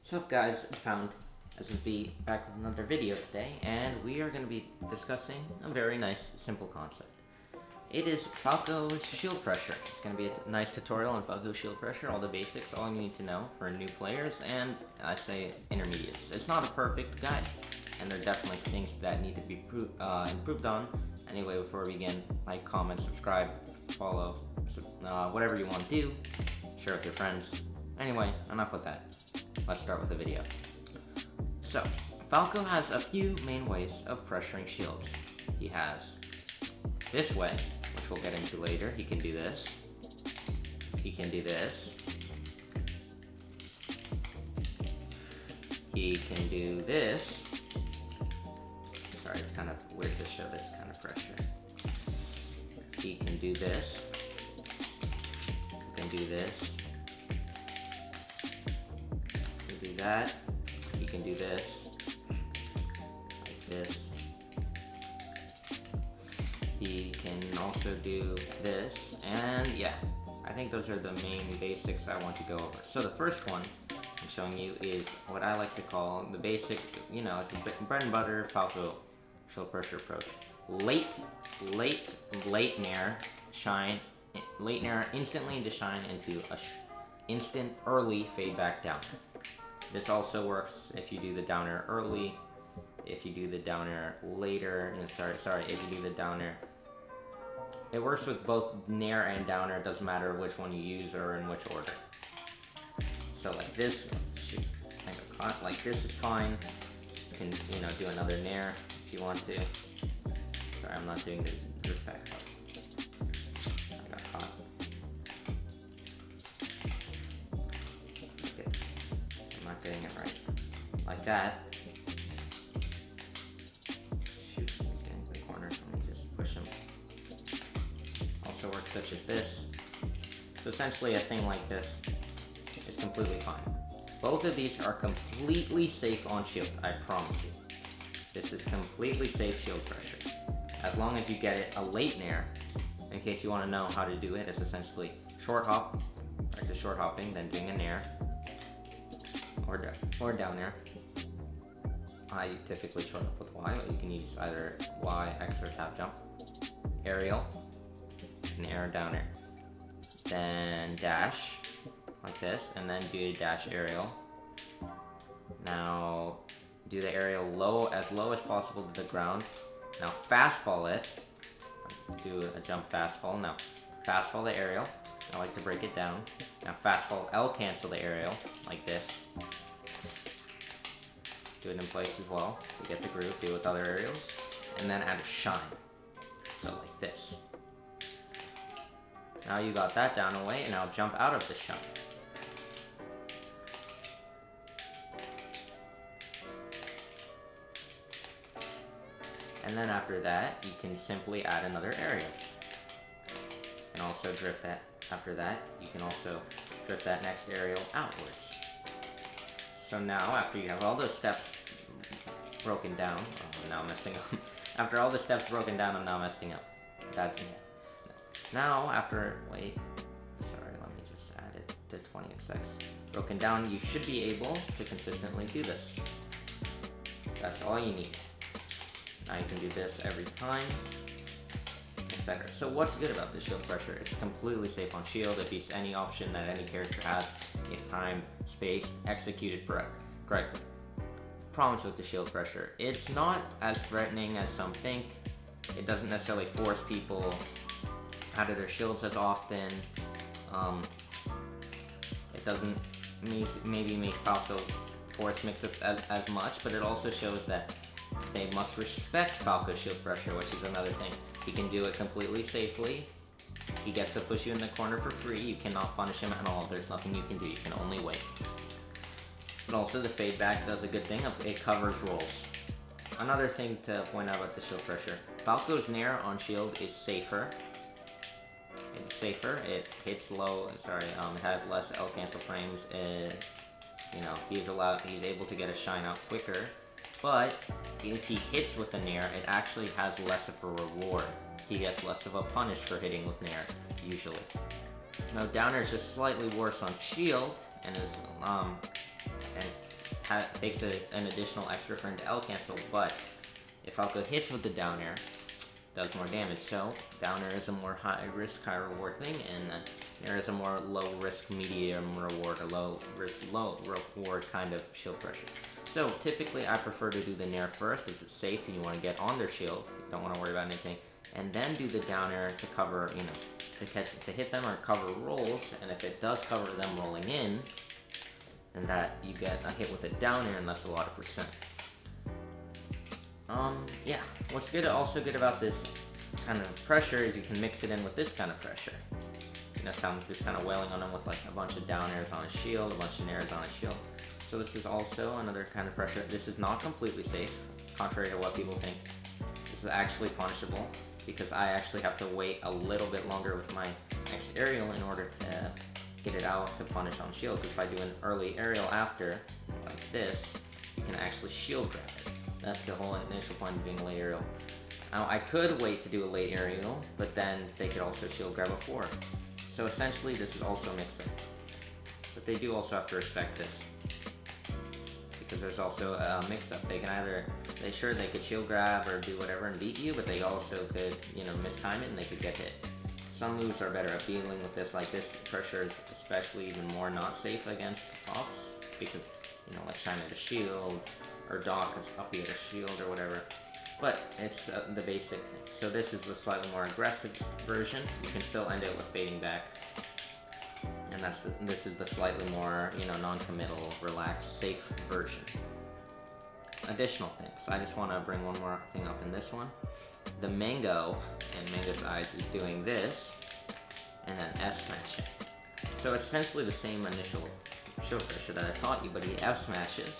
What's up guys, it's Pound, SSB, back with another video today, and we are going to be discussing a very nice, simple concept. It is Falco's shield pressure. It's going to be a nice tutorial on Falco's shield pressure, all the basics, all you need to know for new players, and I say intermediates. It's not a perfect guide, and there are definitely things that need to be improved on. Anyway, before we begin, like, comment, subscribe, follow, whatever you want to do, share with your friends. Anyway, enough with that. Let's start with the video. So, Falco has a few main ways of pressuring shields. He has this way, which we'll get into later. He can do this. He can do this. He can do this. Sorry, it's kind of weird to show this kind of pressure. He can do this. He can do this. Do that. He can do this, like this. He can also do this, and yeah, I think those are the main basics I want to go over. So the first one I'm showing you is what I like to call the basic, it's a bread and butter Falco shield pressure approach. Late nair, shine, late nair instantly into shine into a instant early fade back down. This also works if you do the downer early, if you do the downer later, if you do the downer. It works with both nair and downer, it doesn't matter which one you use or in which order. So like this, like this is fine. You can, do another nair if you want to. Sorry, I'm not doing the drift back up. I got caught. Not getting it right. Like that. Shoot, he's getting to the corner, so let me just push him. Also works such as this. So essentially a thing like this is completely fine. Both of these are completely safe on shield, I promise you. This is completely safe shield pressure. As long as you get it a late nair. In case you want to know how to do it, it's essentially short hop, practice short hopping, then doing a nair. Or down air. I typically short up with Y, but you can use either Y, X, or tap jump. Aerial, and air, down air. Then dash, like this, and then do a dash aerial. Now, do the aerial as low as possible to the ground. Now fast fall it. Do a jump fast fall. Now fast fall the aerial. I like to break it down. Now fast fall L cancel the aerial, like this. Do it in place as well, to get the groove, do it with other aerials. And then add a shine. So like this. Now you got that down away, and now jump out of the shine. And then after that, you can simply add another aerial. And also drift that. After that, you can also drift that next aerial outwards. So now, after you have all those steps broken down, I'm now messing up. After all the steps broken down, I'm now messing up. Now, let me just add it to 20xx. Broken down, you should be able to consistently do this. That's all you need. Now you can do this every time. Etc. So what's good about this shield pressure? It's completely safe on shield. It beats any option that any character has if timed, spaced, executed correctly. Problems with the shield pressure. It's not as threatening as some think. It doesn't necessarily force people out of their shields as often. It doesn't maybe make Falco force mix-ups as much, but it also shows that they must respect Falco's shield pressure, which is another thing. He can do it completely safely. He gets to push you in the corner for free. You cannot punish him at all. There's nothing you can do. You can only wait. But also the fade back does a good thing. It covers rolls. Another thing to point out about the shield pressure. Falco's nair on shield is safer. It's safer. It hits low. It has less L cancel frames. He's able to get a shine out quicker. But if he hits with the nair, it actually has less of a reward. He gets less of a punish for hitting with nair, usually. Now downer is just slightly worse on shield, and takes an additional extra for him to L cancel, but if Falco hits with the down air, does more damage. So down air is a more high risk, high reward thing, and air is a more low risk, medium reward, or low risk, low reward kind of shield pressure. So typically I prefer to do the nair first, as it's safe and you want to get on their shield, you don't want to worry about anything, and then do the down air to cover, you know, to hit them or cover rolls. And if it does cover them rolling in, then that you get a hit with a down air, and that's a lot of percent. Yeah, what's also good about this kind of pressure is you can mix it in with this kind of pressure. You know, sounds just kind of wailing on him with like a bunch of down airs on his shield, a bunch of nairs on his shield. So this is also another kind of pressure. This is not completely safe, contrary to what people think. This is actually punishable, because I actually have to wait a little bit longer with my next aerial in order to get it out to punish on shield. Because if I do an early aerial after, like this, you can actually shield grab it. That's the whole initial point of doing a late aerial. Now, I could wait to do a late aerial, but then they could also shield grab before. So essentially, this is also mixed up. But they do also have to respect this, because there's also a mix-up. They can either, they could shield grab or do whatever and beat you, but they also could, you know, mistime it and they could get hit. Some moves are better at dealing with this, like this pressure is especially even more not safe against Fox, because, you know, like Shine at a shield, or Dock is up at a shield or whatever. But it's the basic thing. So this is the slightly more aggressive version. You can still end it with fading back. And this is the slightly more, you know, non-committal, relaxed, safe version. Additional things. I just want to bring one more thing up in this one. The Mango and Mango's Eyes is doing this, and then F smashing. So it's essentially the same initial shield pressure that I taught you, but he F smashes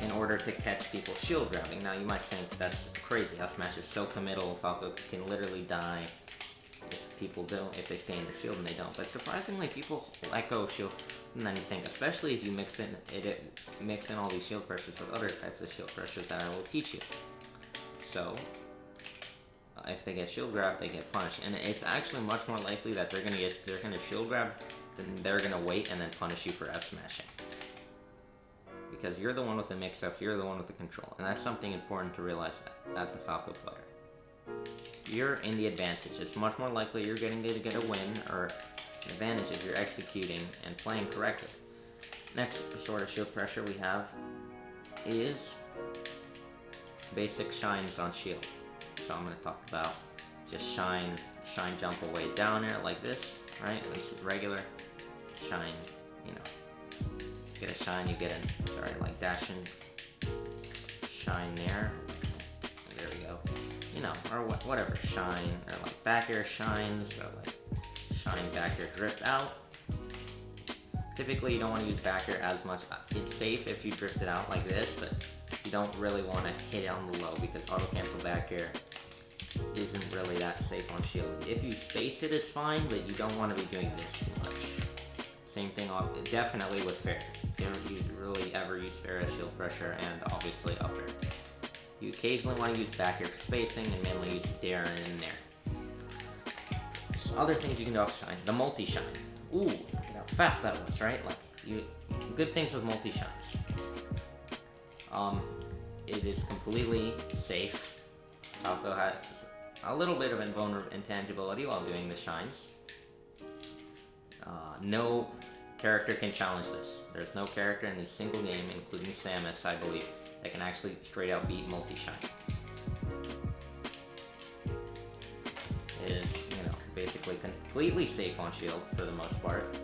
in order to catch people shield grabbing. Now you might think that's crazy. F smash is so committal, Falco can literally die if people don't, if they stay in their shield and they don't. But surprisingly, people let go of shield and then you think, especially if you mix in all these shield pressures with other types of shield pressures that I will teach you. So if they get shield grab, they get punished, and it's actually much more likely that they're gonna shield grab than they're gonna wait and then punish you for F smashing. Because you're the one with the mix-up, you're the one with the control, and that's something important to realize as a Falco player. You're in the advantage. It's much more likely you're getting to get a win or an advantage if you're executing and playing correctly. Next sort of shield pressure we have is basic shines on shield. So I'm going to talk about just shine jump away down air like this, right? This is regular shine, you know. Get a shine, you get like dashing shine there. There we go. You know, or whatever, shine, or like back air shine, so like shine back air drift out. Typically you don't want to use back air as much. It's safe if you drift it out like this, but you don't really want to hit it on the low, because auto cancel back air isn't really that safe on shield. If you space it, it's fine, but you don't want to be doing this too much. Same thing, definitely with fair. You don't really ever use fair as shield pressure, and obviously up air. You occasionally want to use back air for spacing, and mainly use dare in there. So other things you can do off shine, the multi-shine. Ooh, look at how fast that was, right? Like, good things with multi-shines. It is completely safe. Falco has a little bit of intangibility while doing the shines. No character can challenge this. There's no character in a single game, including Samus, I believe, that can actually straight out beat multi-shine. It is, you know, basically completely safe on shield for the most part.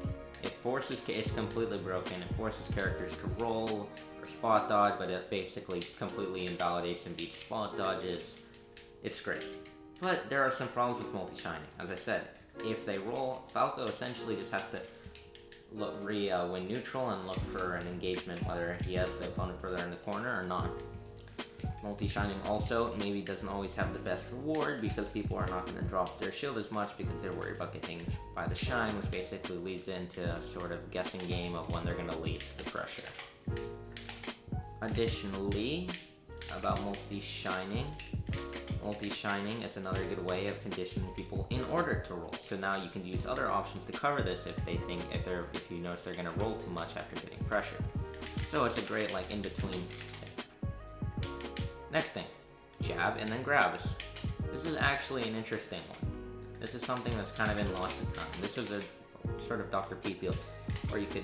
It's completely broken. It forces characters to roll or spot dodge, but it basically completely invalidates and beats spot dodges. It's great. But there are some problems with multi-shining. As I said, if they roll, Falco essentially just has to win neutral and look for an engagement, whether he has the opponent further in the corner or not. Multi-shining also maybe doesn't always have the best reward, because people are not going to drop their shield as much because they're worried about getting by the shine, which basically leads into a sort of guessing game of when they're going to leave the pressure. Additionally, about multi-shining is another good way of conditioning people in order to roll. So now you can use other options to cover this if you notice they're going to roll too much after getting pressured. So it's a great like in between thing. Next thing, jab and then grabs. This is actually an interesting one. This is something that's kind of been lost in time. This was a sort of Dr. P field where you could,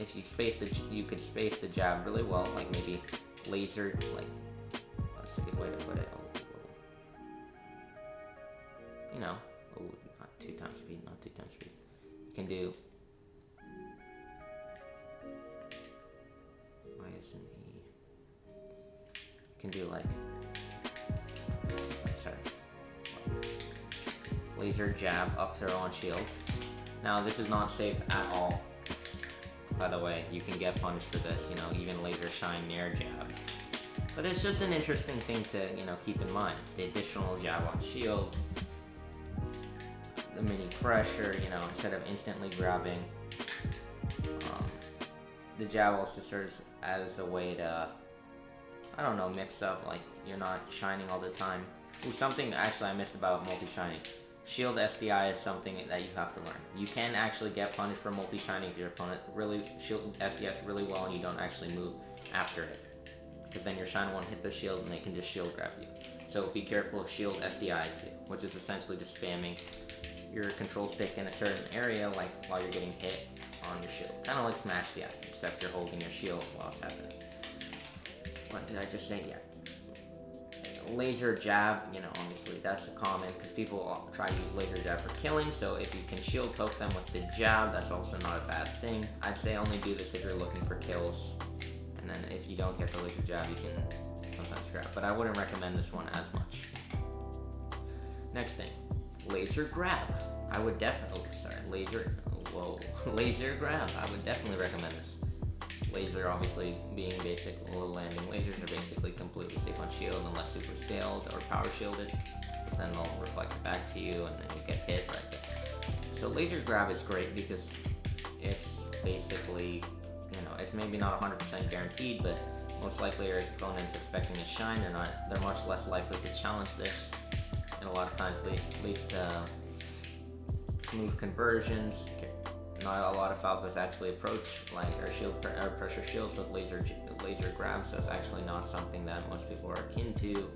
if you space you could space the jab really well, like maybe laser, like, that's a good way to put it. You know, not 2 times speed, not 2 times speed. You can do, why isn't he? You can do like, sorry, laser jab, up throw on shield. Now this is not safe at all. By the way, you can get punished for this, you know, even laser shine near jab. But it's just an interesting thing to, you know, keep in mind. The additional jab on shield, the mini pressure, you know, instead of instantly grabbing. The jab also serves as a way to, I don't know, mix up, like, you're not shining all the time. Ooh, something actually I missed about multi-shining. Shield SDI is something that you have to learn. You can actually get punished for multi-shining if your opponent really shield SDIs really well and you don't actually move after it. Because then your shine won't hit the shield and they can just shield grab you. So be careful of shield SDI too, which is essentially just spamming your control stick in a certain area, like while you're getting hit on your shield. Kind of like Smash DI, except you're holding your shield while it's happening. What did I just say? Yeah. Laser jab, you know, obviously that's a common, because people try to use laser jab for killing, so if you can shield poke them with the jab, that's also not a bad thing. I'd say only do this if you're looking for kills, and then if you don't get the laser jab, you can sometimes grab, but I wouldn't recommend this one as much. Next thing, laser grab. I would definitely, laser grab. I would definitely recommend this. Laser obviously being basic low landing lasers are basically completely safe on shield unless super scaled or power shielded. Then they'll reflect it back to you and then you get hit right there. So laser grab is great because it's basically, you know, it's maybe not 100% guaranteed, but most likely your opponent's expecting a shine. They're much less likely to challenge this. And a lot of times they lead to move conversions. Not a lot of Falcos actually approach like or pressure shields with laser grab, so it's actually not something that most people are akin to.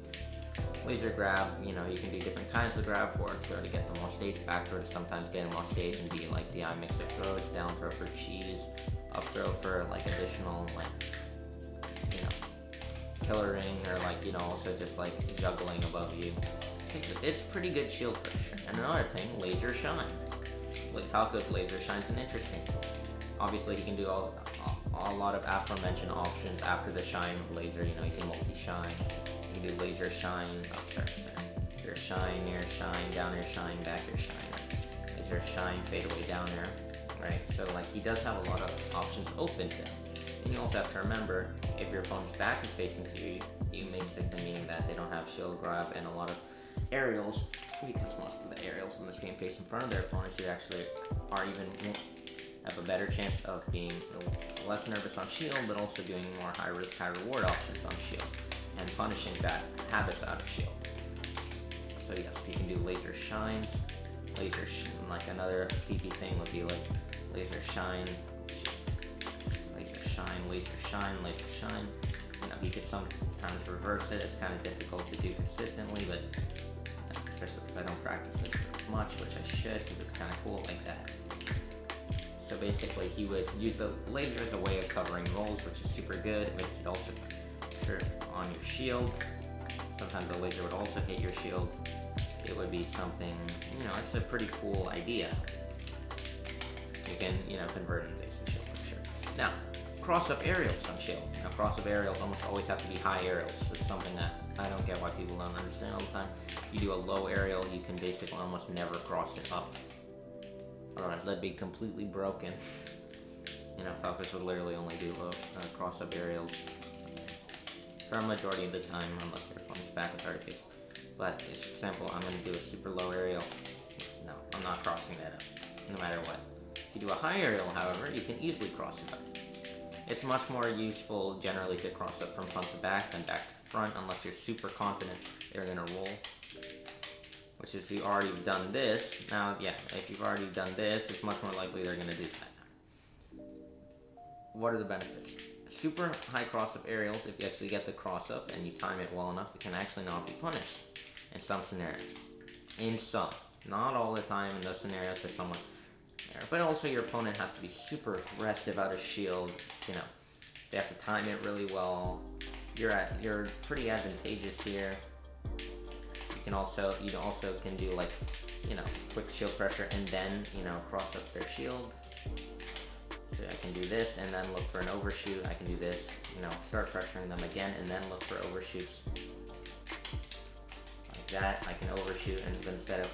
Laser grab, you know, you can do different kinds of grab, forward throw to get them off stage, back throw to sometimes get them off stage and be like DI mix of throws, down throw for cheese, up throw for like additional, like, you know, killering, or like, you know, also just like juggling above you. It's pretty good shield pressure. And another thing, laser shine. Falco's laser shine's an interesting tool. Obviously, you can do a lot of aforementioned options after the shine laser. You know, you can multi-shine. You can do laser shine. Oh, sorry. Your shine, near shine, down air shine, back air shine. Laser shine, fade away down air. Right. So like he does have a lot of options open to him. And you also have to remember, if your opponent's back is facing to you, you basically meaning that they don't have shield grab and a lot of aerials, because most of the aerials in this game face in front of their opponents, you actually are even have a better chance of being less nervous on shield, but also doing more high risk, high reward options on shield and punishing bad habits out of shield. So yes, you can do laser shines, like another PP thing would be like laser shine, laser shine, laser shine, laser shine. You know, you could sometimes reverse it. It's kind of difficult to do consistently, but especially because I don't practice this as much, which I should, because it's kind of cool like that. So basically, he would use the laser as a way of covering rolls, which is super good. It could also pressure on your shield. Sometimes the laser would also hit your shield. It would be something, you know, it's a pretty cool idea. You can, you know, convert it based on shield for sure. Now, cross-up aerials on shield. Now, cross-up aerials almost always have to be high aerials. It's something that I don't get why people don't understand all the time. You do a low aerial, you can basically almost never cross it up. Otherwise, that'd be completely broken. You know, Falcos would literally only do low cross-up aerials for a majority of the time, unless your opponent's back is already facing. But, for example, I'm going to do a super low aerial. No, I'm not crossing that up, no matter what. If you do a high aerial, however, you can easily cross it up. It's much more useful generally to cross up from front to back than back to front, unless you're super confident they're going to roll. Which if you've already done this, now yeah, if you've already done this, it's much more likely they're going to do that. What are the benefits? super high cross-up aerials, if you actually get the cross-up and you time it well enough, it can actually not be punished in some scenarios. In some. Not all the time in those scenarios that someone... But also your opponent has to be super aggressive out of shield, you know. They have to time it really well. You're pretty advantageous here. You also can do like, you know, quick shield pressure and then, you know, cross up their shield. So I can do this and then look for an overshoot. I can do this, you know, start pressuring them again and then look for overshoots. Like that, I can overshoot, and instead of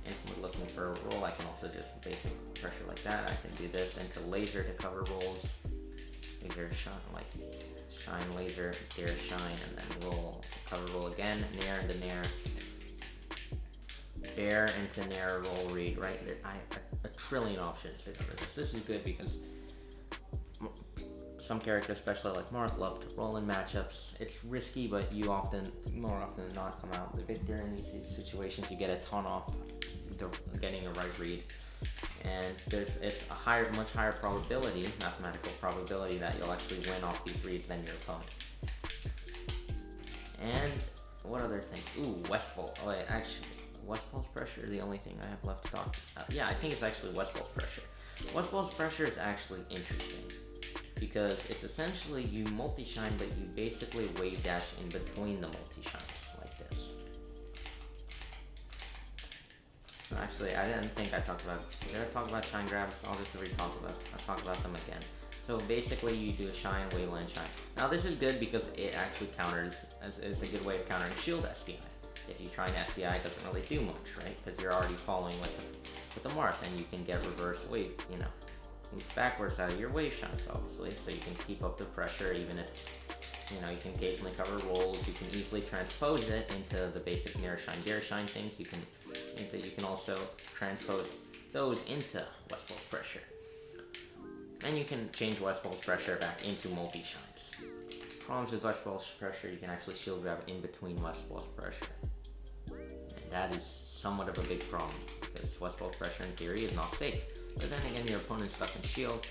instantly looking for a roll, I can also just basic pressure like that. I can do this into laser to cover rolls. Laser shine, like shine laser, dare shine, and then roll, cover roll again, nair into nair. Bear into nair, roll, read, right? I have a trillion options to cover this. This is good because some characters, especially like Marth, love to roll in matchups. It's risky, but you more often than not, come out the victor in these situations. You get a ton off getting a right read. And it's a much higher probability, mathematical probability, that you'll actually win off these reads than your opponent. And what other things? Ooh, Westfall. Oh, wait, actually, Westfall's pressure is the only thing I have left to talk about. Yeah, I think it's actually Westfall's pressure. Westfall's pressure is actually interesting because it's essentially you multi-shine, but you basically wave dash in between the multi-shines like this. Actually, I didn't think I talked about. Did I talk about shine grabs? I'll just I'll talk about them again. So basically, you do a shine, waveland, shine. Now this is good because it actually counters. It's a good way of countering shield SDI. If you try an SDI, it doesn't really do much, right? Because you're already following with the Marth, and you can get reverse wave. You know, move backwards out of your wave shines, obviously, so you can keep up the pressure, even if. You know, you can occasionally cover rolls. You can easily transpose it into the basic nair shine, dare shine things. You can also transpose those into Westfall's pressure. And you can change Westfall's pressure back into multi-shines. Problems with Westfall's pressure, you can actually shield grab in between Westfall's pressure. And that is somewhat of a big problem, because Westfall's pressure in theory is not safe. But then again, your opponent's stuck in shield,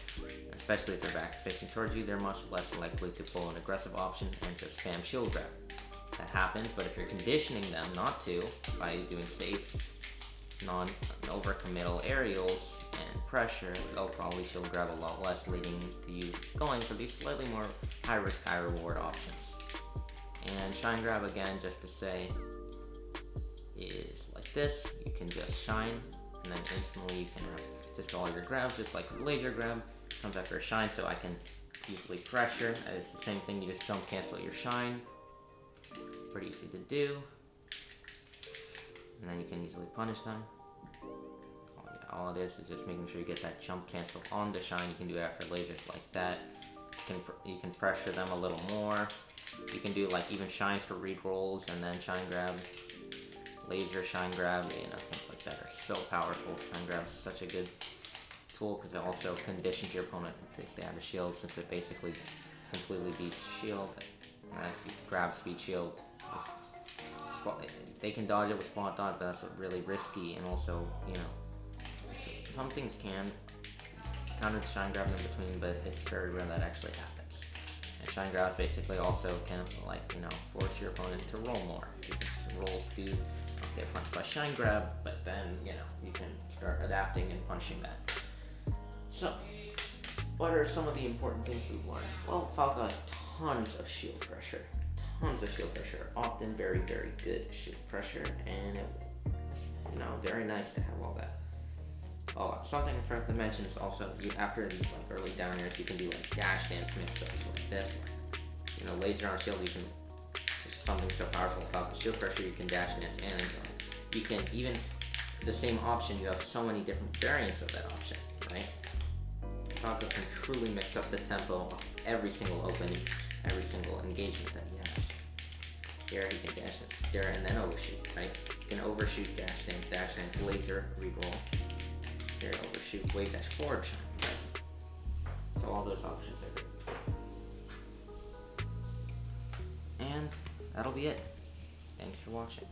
especially if they're back facing towards you, they're much less likely to pull an aggressive option and to spam shield grab. That happens, but if you're conditioning them not to, by doing safe, non-overcommittal aerials and pressure, they'll probably shield grab a lot less, leading to you going for these slightly more high risk, high reward options. And shine grab, again, just to say, is like this. You can just shine, and then instantly you can have just all your grabs, just like laser grab, comes after a shine, so I can easily pressure. It's the same thing, you just jump cancel your shine. Pretty easy to do. And then you can easily punish them. All it is just making sure you get that jump cancel on the shine. You can do it after lasers like that. You can pressure them a little more. You can do like even shines for read rolls and then shine grab. Laser shine grab, you know, things like that are so powerful. Shine grab is such a good tool because it also conditions your opponent to stay out of shield, since it basically completely beats shield. As grab, speed, shield. They can dodge it with spot dodge, but that's really risky, and also, you know, some things can counter the shine grab in between, but it's very rare that actually happens. And shine grab basically also can, like, you know, force your opponent to roll more, because rolls do not get punched by shine grab, but then, you know, you can start adapting and punching that. So, what are some of the important things we've learned? Well, Falco has tons of shield pressure. Often very, very good shield pressure, and it's, you know, very nice to have all that. Oh, something I forgot to mention is also, after these like early down airs, you can do like dash dance mix-ups like this. You know, laser on shield, you can, it's something so powerful about the shield pressure, you can dash dance and you can even, the same option, you have so many different variants of that option, right? Falco can truly mix up the tempo of every single opening, every single engagement that he has. Here he can dash dance, and then overshoot, right? You can overshoot, dash dance, laser, reroll. Here, overshoot, wave dash, forward shine, right? So all those options are good. And that'll be it. Thanks for watching.